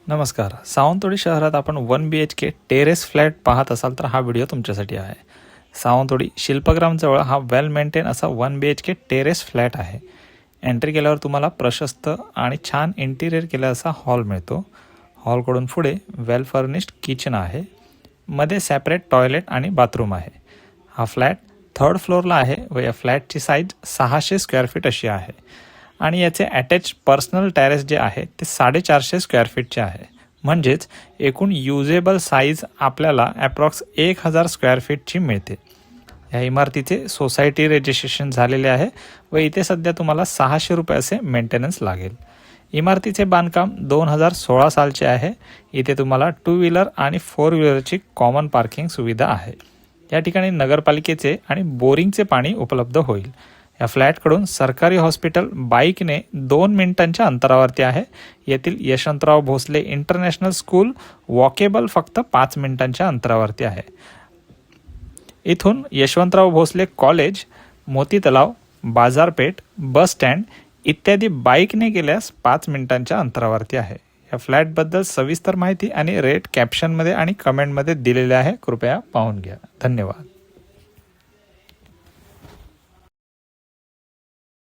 नमस्कार. सावंतवाडी शहरात आपण 1 BHK टेरेस फ्लॅट पाहत असाल तर हा व्हिडिओ तुमच्यासाठी आहे. सावंतवाडी शिल्पग्रामजवळ हा वेल मेंटेन असा 1 BHK टेरेस फ्लॅट आहे. एंट्री केल्यावर तुम्हाला प्रशस्त आणि छान इंटिरियर केला असा हॉल मिळतो. हॉलकडून पुढे वेल फर्निश्ड किचन आहे. मध्ये सेपरेट टॉयलेट आणि बाथरूम आहे. हा फ्लॅट 3rd फ्लोअरला आहे व या फ्लॅटची साईज 600 स्क्वेअर फीट अशी आहे. आणि याचे अटॅच पर्सनल टेरेस जे आहे ते 450 स्क्वेअर फीटचे आहे. म्हणजेच एकूण युजेबल साईज आपल्याला ॲप्रॉक्स 1000 स्क्वेअर फीटची मिळते. या इमारतीचे सोसायटी रजिस्ट्रेशन झालेले आहे व इथे सध्या तुम्हाला 600 रुपये असे मेंटेनन्स लागेल. इमारतीचे बांधकाम 2016 सालचे आहे. इथे तुम्हाला 2 व्हीलर आणि 4 व्हीलरची कॉमन पार्किंग सुविधा आहे. या ठिकाणी नगरपालिकेचे आणि बोरिंगचे पाणी उपलब्ध होईल. या फ्लॅटकडून सरकारी हॉस्पिटल बाईकने 2 मिनिटांच्या अंतरावरती आहे. येथील Yashwantrao Bhosale International School walkable फक्त 5 मिनिटांच्या अंतरावरती आहे. इथून यशवंतराव भोसले कॉलेज, मोती तलाव, बाजारपेठ, बस स्टँड इत्यादी बाईकने गेल्यास 5 मिनिटांच्या अंतरावरती आहे. या फ्लॅटबद्दल सविस्तर माहिती आणि रेट कॅप्शनमध्ये आणि कमेंटमध्ये दिलेले आहे. कृपया पाहून घ्या. धन्यवाद.